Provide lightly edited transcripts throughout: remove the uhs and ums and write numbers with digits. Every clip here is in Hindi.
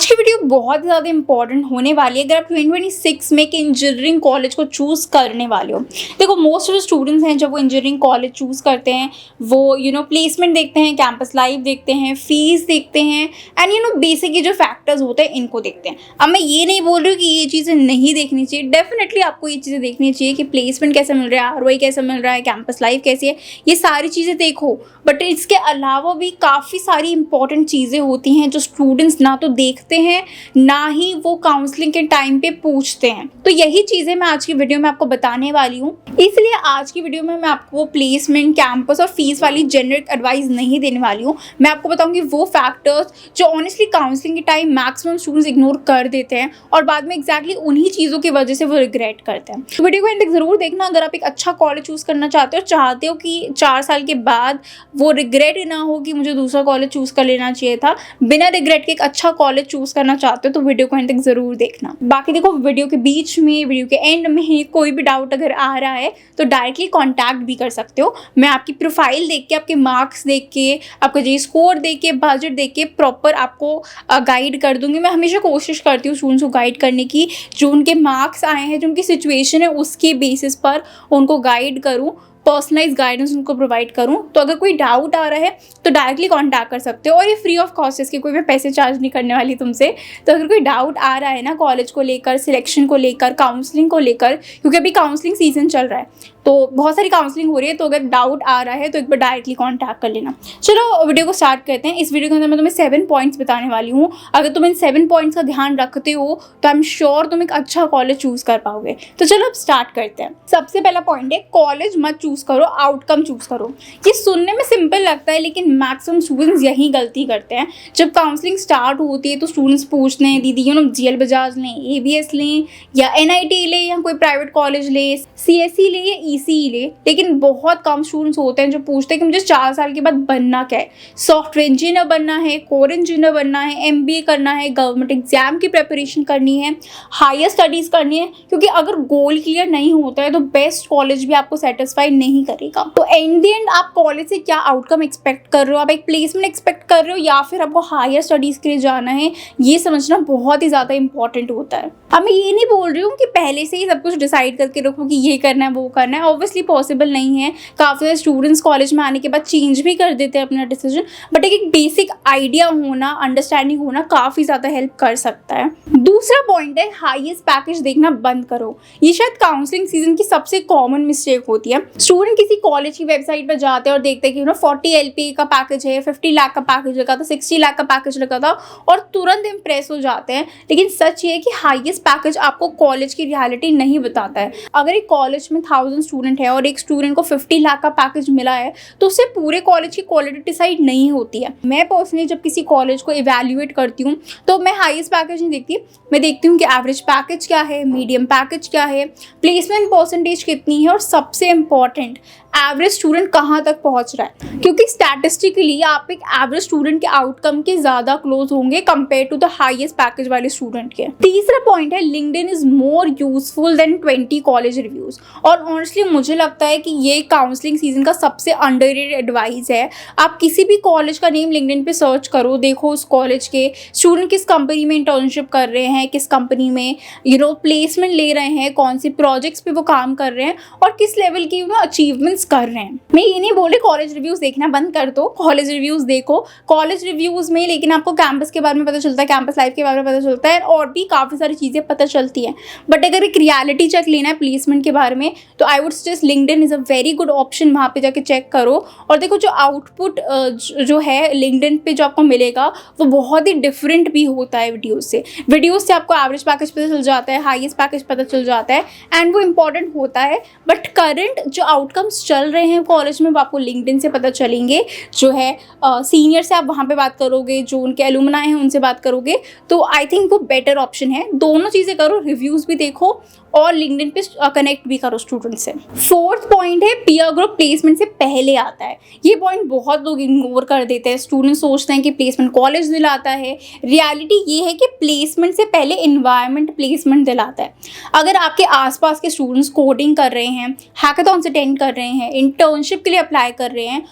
आज की वीडियो बहुत ज़्यादा इंपॉर्टेंट होने वाली है अगर आप 2026 में एक इंजीनियरिंग कॉलेज को चूज़ करने वाले हो। देखो, मोस्ट ऑफ स्टूडेंट्स हैं जब वो इंजीनियरिंग कॉलेज चूज़ करते हैं वो प्लेसमेंट देखते हैं, कैंपस लाइफ देखते हैं, फीस देखते हैं एंड बेसिक ये जो फैक्टर्स होते हैं इनको देखते हैं। अब मैं ये नहीं बोल रही हूँ कि ये चीज़ें नहीं देखनी चाहिए, डेफिनेटली आपको ये चीज़ें देखनी चाहिए कि प्लेसमेंट कैसा मिल रहा है, ROI कैसा मिल रहा है, कैंपस लाइफ कैसी है, ये सारी चीज़ें देखो। बट इसके अलावा भी काफ़ी सारी इंपॉर्टेंट चीज़ें होती हैं जो स्टूडेंट्स ना तो देखते हैं ना ही वो काउंसलिंग के टाइम पे पूछते हैं। तो यही चीज़ें मैं आज की वीडियो में आपको बताने वाली हूँ। इसलिए आज की वीडियो में मैं आपको प्लेसमेंट, कैंपस और फीस वाली जेनरिक एडवाइस नहीं देने वाली हूँ। मैं आपको बताऊंगी वो फैक्टर्स जो ऑनेस्टली काउंसलिंग के टाइम मैक्सिमम स्टूडेंट्स इग्नोर कर देते हैं और बाद में एग्जैक्टली उन्हीं चीज़ों की वजह से वो रिग्रेट करते हैं। तो वीडियो को एंड तक जरूर देखना अगर आप एक अच्छा कॉलेज चूज़ करना चाहते हो कि 4 साल के बाद वो रिग्रेट ना हो कि मुझे दूसरा कॉलेज चूज़ कर लेना चाहिए था। बिना रिग्रेट के एक अच्छा कॉलेज चूज़ करना चाहते हो तो वीडियो को एंड तक ज़रूर देखना। बाकी देखो, वीडियो के बीच में, वीडियो के एंड में कोई भी डाउट अगर आ रहा है तो डायरेक्टली कॉन्टैक्ट भी कर सकते हो। मैं आपकी प्रोफाइल देख के, आपके मार्क्स देख के, आपका जी स्कोर देख के, बजट देख के प्रॉपर आपको गाइड कर दूंगी। मैं हमेशा कोशिश करती हूँ स्टूडेंट्स को गाइड करने की, जो उनके मार्क्स आए हैं, जो उनकी सिचुएशन है उसके बेसिस पर उनको गाइड करूँ, पर्सनलाइज गाइडेंस उनको प्रोवाइड करूं। तो अगर कोई डाउट आ रहा है तो डायरेक्टली कांटेक्ट कर सकते हो और ये फ्री ऑफ कॉस्ट है, इसके कोई मैं पैसे चार्ज नहीं करने वाली तुमसे। तो अगर कोई डाउट आ रहा है ना कॉलेज को लेकर, सिलेक्शन को लेकर, काउंसलिंग को लेकर, क्योंकि अभी काउंसलिंग सीजन चल रहा है तो बहुत सारी काउंसलिंग हो रही है, तो अगर डाउट आ रहा है तो एक बार डायरेक्टली कांटेक्ट कर लेना। चलो वीडियो को स्टार्ट करते हैं। इस वीडियो के अंदर मैं तुम्हें 7 पॉइंट्स बताने वाली हूँ। अगर तुम इन 7 पॉइंट्स का ध्यान रखते हो तो आई एम श्योर तुम एक अच्छा कॉलेज चूज़ कर पाओगे। तो चलो अब स्टार्ट करते हैं। सबसे पहला पॉइंट है, कॉलेज मत चूज़ करो, आउटकम चूज़ करो। ये सुनने में सिंपल लगता है लेकिन मैक्सिमम स्टूडेंट्स यही गलती करते हैं। जब काउंसलिंग स्टार्ट होती है तो स्टूडेंट्स पूछते हैं, दीदी GL बजाज लें, ABS लें या NIT लें या कोई प्राइवेट कॉलेज ले, CSE ले या ECE ले। लेकिन बहुत कम स्टूडेंट्स होते हैं जो पूछते हैं कि मुझे 4 साल के बाद बनना क्या है। सॉफ्टवेयर इंजीनियर बनना है, कोर इंजीनियर बनना है, MBA करना है, गवर्नमेंट एग्जाम की प्रिपरेशन करनी है, हायर स्टडीज़ करनी है। क्योंकि अगर गोल क्लियर नहीं होता है तो बेस्ट कॉलेज भी आपको सेटिस्फाई नहीं करेगा। तो एंड द एंड आप कॉलेज से क्या आउटकम एक्सपेक्ट कर रहे हो, आप एक प्लेसमेंट एक्सपेक्ट कर रहे हो या फिर आपको हायर स्टडीज़ के लिए जाना है, ये समझना बहुत ही ज़्यादा इंपॉर्टेंट होता है। अब मैं ये नहीं बोल रही हूँ कि पहले से ही सब कुछ डिसाइड करके रखो कि ये करना है वो करना है, ऑब्वियसली पॉसिबल नहीं है। काफ़ी सारे स्टूडेंट्स कॉलेज में आने के बाद चेंज भी कर देते हैं अपना डिसीजन, बट एक बेसिक आइडिया होना, अंडरस्टैंडिंग होना काफ़ी ज़्यादा हेल्प कर सकता है। दूसरा पॉइंट है, हाईएस्ट पैकेज देखना बंद करो। ये शायद काउंसलिंग सीजन की सबसे कॉमन मिस्टेक होती है। स्टूडेंट किसी कॉलेज की वेबसाइट पर जाते हैं और देखते हैं कि 40 LPA का पैकेज है, 50 लाख का पैकेज लगा था, 60 लाख का पैकेज लगा था और तुरंत इंप्रेस हो जाते हैं। लेकिन सच ये है कि हाईएस्ट पैकेज आपको कॉलेज की रियलिटी नहीं बताता है। अगर एक कॉलेज में 1000 स्टूडेंट है और एक स्टूडेंट को 50 लाख का पैकेज मिला है तो उससे पूरे कॉलेज की क्वालिटी डिसाइड नहीं होती है। मैं पर्सनली जब किसी कॉलेज को इवैल्यूएट करती हूँ तो मैं हाईएस्ट पैकेज नहीं देखती, मैं देखती हूँ कि एवरेज पैकेज क्या है, मीडियम पैकेज क्या है, प्लेसमेंट परसेंटेज कितनी है और सबसे इम्पॉर्टेंट एवरेज स्टूडेंट कहाँ तक पहुँच रहा है। क्योंकि स्टैटिस्टिकली आप एक एवरेज स्टूडेंट के आउटकम के ज़्यादा क्लोज होंगे compare to the highest package वाले स्टूडेंट के। तीसरा पॉइंट है, LinkedIn is more useful than 20 college reviews. और ऑनेस्टली मुझे लगता है कि ये काउंसलिंग सीजन का सबसे अंडररेटेड एडवाइस है। आप किसी भी कॉलेज का नेम लिंक्डइन पे सर्च करो, देखो उस कॉलेज के स्टूडेंट किस कंपनी में इंटर्नशिप कर रहे हैं, किस कंपनी में प्लेसमेंट ले रहे हैं, कौन से प्रोजेक्ट्स पे वो काम कर रहे हैं और किस लेवल की अचीवमेंट्स कर रहे हैं। मैं ये नहीं बोल रही कॉलेज रिव्यूज देखना बंद कर दो, कॉलेज रिव्यूज देखो। कॉलेज रिव्यूज में लेकिन आपको कैंपस के बारे में पता चलता है, कैंपस लाइफ के बारे में पता चलता है और भी काफ़ी सारी चीज़ें पता चलती हैं। बट अगर एक रियलिटी चेक लेना है प्लेसमेंट के बारे में तो I would suggest LinkedIn is a very good option. वहाँ पे जाके चेक करो और देखो जो आउटपुट जो है लिंक्डइन पे जो आपको मिलेगा वो बहुत ही डिफरेंट भी होता है वीडियोज़ से आपको एवरेज पैकेज पता चल जाता है, हाईएस्ट पैकेज पता चल जाता है एंड वो इंपॉर्टेंट होता है। बट करंट जो आउटकम्स चल रहे हैं कॉलेज में वो आपको लिंक्डइन से पता चलेंगे। जो है सीनियर से आप वहाँ पे बात करोगे, जो उनके एलुमनाई हैं उनसे बात करोगे, तो आई थिंक वो बेटर ऑप्शन है। दोनों चीज़ें करो, रिव्यूज़ भी देखो और लिंक्डइन पे कनेक्ट भी करो स्टूडेंट से। फोर्थ पॉइंट है, पीयर ग्रुप प्लेसमेंट से पहले आता है। ये पॉइंट बहुत लोग इग्नोर कर देते हैं। स्टूडेंट सोचते हैं कि प्लेसमेंट कॉलेज दिलाता है, रियलिटी ये है कि प्लेसमेंट से पहले इन्वायरमेंट प्लेसमेंट दिलाता है। अगर आपके आसपास के स्टूडेंट्स कोडिंग कर रहे हैं, हैकाथॉन्स अटेंड कर रहे हैं, इंटर्नशिप के लिए अप्लाई कर रहे हैं,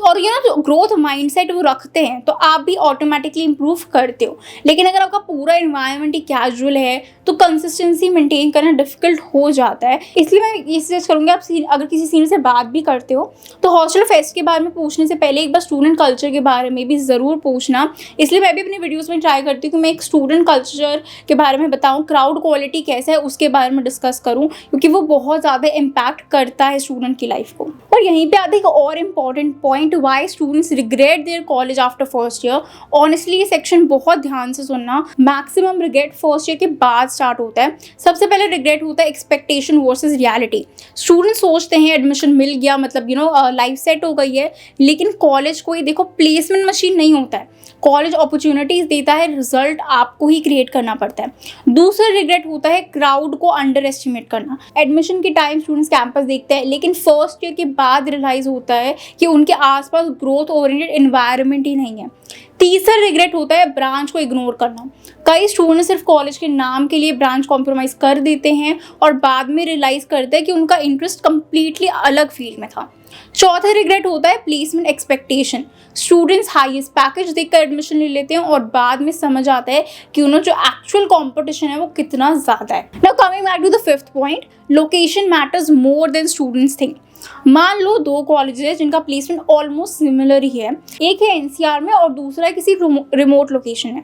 और ये ना जो ग्रोथ माइंडसेट वो रखते हैं तो आप भी ऑटोमेटिकली इंप्रूव करते हो। लेकिन अगर आपका पूरा एनवायरनमेंट ही कैजुअल है तो कंसिस्टेंसी मेंटेन करना डिफिकल्ट हो जाता है। इसलिए मैं ये सजेस्ट करूँगी, आप अगर किसी सीनियर से बात भी करते हो तो हॉस्टल फेस्ट के बारे में पूछने से पहले एक बार स्टूडेंट कल्चर के बारे में भी ज़रूर पूछना। इसलिए मैं भी अपनी वीडियोज़ में ट्राई करती हूँ कि मैं एक स्टूडेंट कल्चर के बारे में बताऊँ, क्राउड क्वालिटी कैसा है उसके बारे में डिस्कस करूँ, क्योंकि वो बहुत ज़्यादा इम्पैक्ट करता है स्टूडेंट की लाइफ को। और यहीं पे आते एक और important point, why students regret their college after first year. Honestly ये सेक्शन बहुत ध्यान से सुनना। मैक्सिमम रिग्रेट फर्स्ट ईयर के बाद स्टार्ट होता है। सबसे पहले रिग्रेट होता है एक्सपेक्टेशन वर्सेस रियलिटी। स्टूडेंट सोचते हैं एडमिशन मिल गया मतलब लाइफ सेट हो गई है, लेकिन कॉलेज कोई देखो प्लेसमेंट मशीन नहीं होता है। कॉलेज अपॉर्चुनिटीज देता है, रिजल्ट आपको ही क्रिएट करना पड़ता है। दूसरा रिग्रेट होता है क्राउड को अंडर एस्टिमेट करना। एडमिशन के टाइम स्टूडेंट्स कैंपस देखते हैं, लेकिन फर्स्ट ईयर के बाद रियलाइज होता है कि उनके आसपास ग्रोथ ओरिएंटेड एनवायरनमेंट ही नहीं है। तीसरा रिग्रेट होता है ब्रांच को इग्नोर करना। कई स्टूडेंट सिर्फ कॉलेज के नाम के लिए ब्रांच कॉम्प्रोमाइज़ कर देते हैं और बाद में रियलाइज़ करते हैं कि उनका इंटरेस्ट कम्प्लीटली अलग फील्ड में था। चौथा रिग्रेट होता है placement expectation. Students highest package देखकर एडमिशन ले लेते हैं और बाद में समझ आता है कि उन्हें जो एक्चुअल कंपटीशन है वो कितना ज़्यादा है। Now coming back to the fifth point, location matters more than students think. मान लो दो कॉलेजेस है जिनका प्लेसमेंट ऑलमोस्ट सिमिलर ही है, एक है एनसीआर में और दूसरा है किसी रिमोट लोकेशन में।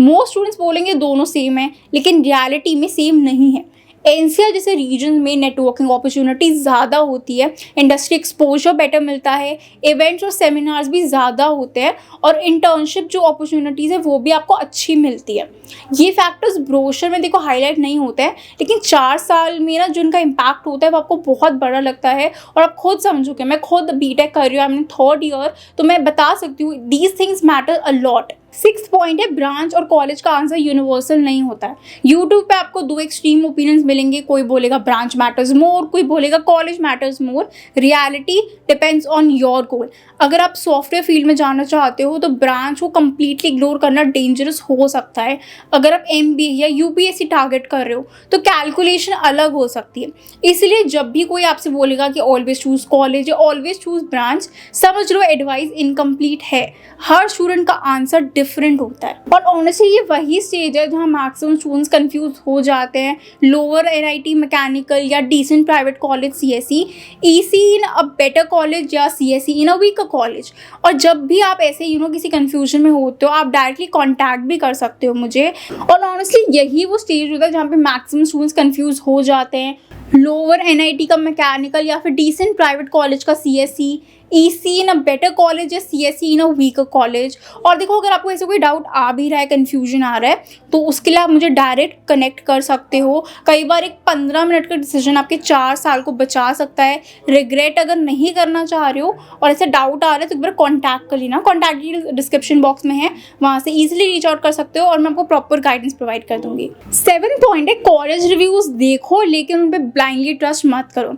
मोस्ट स्टूडेंट्स बोलेंगे दोनों सेम है, लेकिन रियलिटी में सेम नहीं है। एनसीआर जैसे रीजन में नेटवर्किंग अपॉर्चुनिटी ज़्यादा होती है, इंडस्ट्री एक्सपोजर बेटर मिलता है, इवेंट्स और सेमिनार्स भी ज़्यादा होते हैं और इंटर्नशिप जो अपॉर्चुनिटीज़ है वो भी आपको अच्छी मिलती है। ये फैक्टर्स ब्रोशर में देखो हाईलाइट नहीं होते हैं, लेकिन 4 साल में ना जो इनका इम्पैक्ट होता है वो आपको बहुत बड़ा लगता है। और आप खुद समझोगे, मैं खुद बीटेक कर रही हूँ, आई एम 3rd ईयर, तो मैं बता सकती हूँ these things matter a lot. 6th point है ब्रांच और कॉलेज का आंसर यूनिवर्सल नहीं होता है। यूट्यूब पे आपको 2 एक्सट्रीम ओपिनियंस मिलेंगे, कोई बोलेगा ब्रांच मैटर्स मोर, कोई बोलेगा college matters more. Reality depends on your goal. अगर आप सॉफ्टवेयर फील्ड में जाना चाहते हो तो ब्रांच को कम्प्लीटली इग्नोर करना डेंजरस हो सकता है। अगर आप MBA या UPSC टारगेट कर रहे हो तो कैलकुलेशन अलग हो सकती है। इसलिए जब भी कोई आपसे बोलेगा कि ऑलवेज चूज कॉलेज या ऑलवेज चूज ब्रांच, समझ लो एडवाइस इनकम्प्लीट है। हर स्टूडेंट का आंसर डिफरेंट होता है और ऑनेस्टली ये वही स्टेज है जहाँ मैक्सिमम स्टूडेंट्स कंफ्यूज हो जाते हैं। लोअर NIT मैकेनिकल या decent private college CSE, EC in a better college या CSE in a weaker college. और जब भी आप ऐसे किसी कंफ्यूजन में होते हो, आप डायरेक्टली कॉन्टैक्ट भी कर सकते हो मुझे। और ऑनेस्टली यही वो स्टेज होता है जहाँ पे मैक्सिमम स्टूडेंट्स कंफ्यूज हो जाते हैं। लोअर NIT का मैकेनिकल या फिर डिसेंट प्राइवेट कॉलेज का CSE, EC in a better college या CSE in a weaker college. और देखो अगर आपको ऐसे कोई डाउट आ भी रहा है, कन्फ्यूजन आ रहा है, तो उसके लिए आप मुझे डायरेक्ट कनेक्ट कर सकते हो। कई बार एक 15 मिनट का डिसीजन आपके 4 साल को बचा सकता है। रिग्रेट अगर नहीं करना चाह रहे हो और ऐसे डाउट आ रहा है तो एक बार कॉन्टैक्ट कर लेना। कॉन्टैक्ट डिस्क्रिप्शन बॉक्स में है, वहाँ से ईजिली रीच आउट कर सकते हो और मैं आपको प्रॉपर गाइडेंस प्रोवाइड कर दूंगी। 7th पॉइंट है कॉलेज रिव्यूज़ देखो लेकिन उन पर ब्लाइंडली ट्रस्ट मत करो।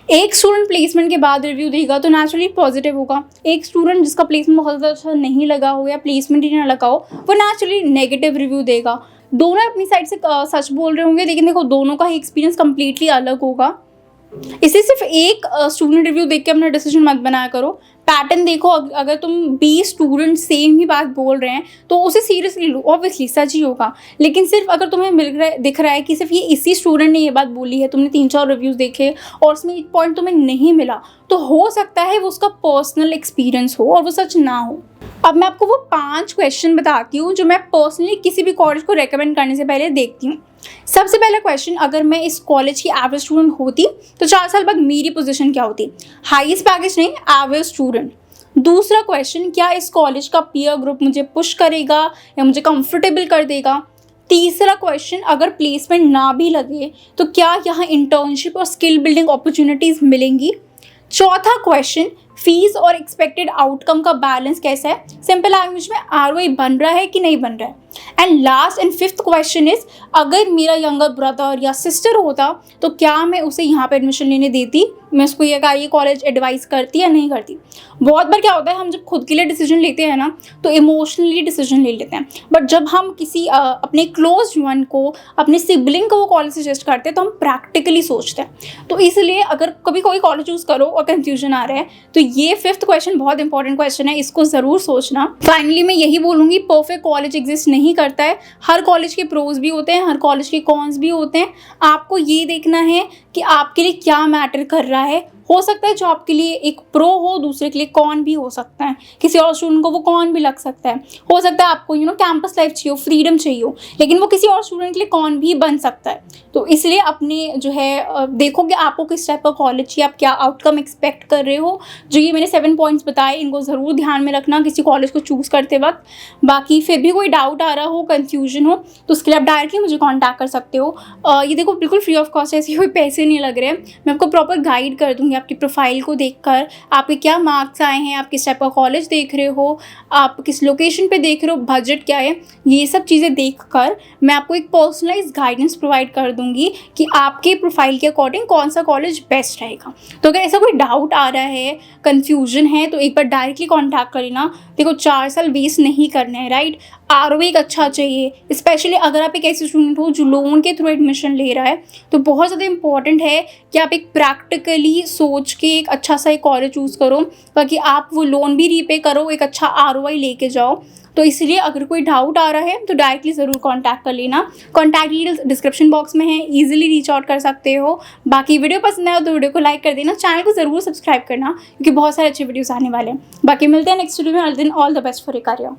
एक स्टूडेंट प्लेसमेंट के बाद रिव्यू देगा तो नेचुरली पॉजिटिव होगा। एक स्टूडेंट जिसका प्लेसमेंट बहुत ज़्यादा अच्छा नहीं लगा हो या प्लेसमेंट ही ना लगा हो, वो नेचुरली नेगेटिव रिव्यू देगा। दोनों अपनी साइड से सच बोल रहे होंगे, लेकिन देखो दोनों का ही एक्सपीरियंस कम्प्लीटली अलग होगा। इसे सिर्फ एक स्टूडेंट रिव्यू देख के अपना डिसीजन मत बनाया करो। पैटर्न देखो, अगर तुम 20 स्टूडेंट सेम ही बात बोल रहे हैं तो उसे सीरियसली लो, ऑब्वियसली सच ही होगा। लेकिन सिर्फ अगर तुम्हें दिख रहा है कि सिर्फ ये इसी स्टूडेंट ने ये बात बोली है, तुमने 3-4 रिव्यूज़ देखे और उसमें एक पॉइंट तुम्हें नहीं मिला, तो हो सकता है वो उसका पर्सनल एक्सपीरियंस हो और वो सच ना हो। अब मैं आपको वो 5 क्वेश्चन बताती हूँ जो मैं पर्सनली किसी भी कॉलेज को रेकमेंड करने से पहले देखती हूँ। सबसे पहला क्वेश्चन, अगर मैं इस कॉलेज की एवरेज स्टूडेंट होती तो 4 साल बाद मेरी पोजीशन क्या होती? हाईएस्ट पैकेज नहीं, एवरेज स्टूडेंट। दूसरा क्वेश्चन, क्या इस कॉलेज का पीयर ग्रुप मुझे पुश करेगा या मुझे कंफर्टेबल कर देगा? तीसरा क्वेश्चन, अगर प्लेसमेंट ना भी लगे तो क्या यहाँ इंटर्नशिप और स्किल बिल्डिंग अपॉर्चुनिटीज़ मिलेंगी? चौथा क्वेश्चन, फीस और एक्सपेक्टेड आउटकम का बैलेंस कैसा है? सिंपल लैंग्वेज में ROI बन रहा है कि नहीं बन रहा है? And last and 5th question is, अगर मेरा यंगर ब्रदर या सिस्टर होता तो क्या मैं उसे यहाँ पे एडमिशन लेने देती? मैं उसको ये कॉलेज एडवाइस करती या नहीं करती? बहुत बार क्या होता है, हम जब खुद के लिए डिसीजन लेते हैं ना तो इमोशनली डिसीजन ले लेते हैं, बट जब हम किसी अपने क्लोज वन को, अपने सिबलिंग को वो कॉलेज सजेस्ट करते हैं तो हम प्रैक्टिकली सोचते हैं। तो इसलिए अगर कभी कोई कॉलेज चूज़ करो और कन्फ्यूजन आ रहा है तो ये 5th क्वेश्चन बहुत इंपॉर्टेंट क्वेश्चन है, इसको ज़रूर सोचना। फाइनली मैं यही बोलूँगी, परफेक्ट कॉलेज एग्जिस्ट नहीं करता है। हर कॉलेज के प्रोज भी होते हैं, हर कॉलेज के कॉन्स भी होते हैं। आपको ये देखना है कि आपके लिए क्या मैटर कर रहा है। हो सकता है जो आपके लिए एक प्रो हो, दूसरे के लिए कॉन भी हो सकता है। किसी और स्टूडेंट को वो कॉन भी लग सकता है। हो सकता है आपको कैंपस लाइफ चाहिए हो, फ्रीडम चाहिए हो, लेकिन वो किसी और स्टूडेंट के लिए कॉन भी बन सकता है। तो इसलिए अपने जो है देखो कि आपको किस टाइप का कॉलेज चाहिए, आप क्या आउटकम एक्सपेक्ट कर रहे हो। जो ये मैंने 7 पॉइंट्स बताए, इनको ज़रूर ध्यान में रखना किसी कॉलेज को चूज़ करते वक्त। बाकी फिर भी कोई डाउट आ रहा हो, कन्फ्यूजन हो, तो उसके लिए आप डायरेक्टली मुझे कॉन्टैक्ट कर सकते हो। ये देखो बिल्कुल फ्री ऑफ कॉस्ट है, ऐसे कोई पैसे नहीं लग रहे हैं। मैं आपको प्रॉपर गाइड कर दूँगी आपकी प्रोफाइल को देखकर, आपके क्या मार्क्स आए हैं, आप किस टाइप का कॉलेज देख रहे हो, आप किस लोकेशन पे देख रहे हो, बजट क्या है, ये सब चीज़ें देखकर मैं आपको एक पर्सनलाइज्ड गाइडेंस प्रोवाइड कर दूंगी कि आपके प्रोफाइल के अकॉर्डिंग कौन सा कॉलेज बेस्ट रहेगा। तो अगर ऐसा कोई डाउट आ रहा है, कन्फ्यूजन है, तो एक बार डायरेक्टली कॉन्टैक्ट कर लेना। देखो 4 साल वेस्ट नहीं करना है, राइट। आरओ एक अच्छा चाहिए, स्पेशली अगर आप एक ऐसे स्टूडेंट हो जो लोन के थ्रू एडमिशन ले रहा है, तो बहुत ज़्यादा इंपॉर्टेंट है कि आप एक प्रैक्टिकली सोच के एक अच्छा सा एक कॉलेज चूज़ करो, ताकि आप वो लोन भी रीपे करो, एक अच्छा आरओआई लेके जाओ। तो इसलिए अगर कोई डाउट आ रहा है तो डायरेक्टली ज़रूर कांटेक्ट कर लेना। कॉन्टैक्ट डिटेल्स डिस्क्रिप्शन बॉक्स में है, इजीली रीच आउट कर सकते हो। बाकी वीडियो पसंद आए तो वीडियो को लाइक कर देना, चैनल को ज़रूर सब्सक्राइब करना, क्योंकि बहुत सारे अच्छे वीडियोस आने वाले हैं। बाकी मिलते हैं नेक्स्ट वीडियो में। All the best for your career.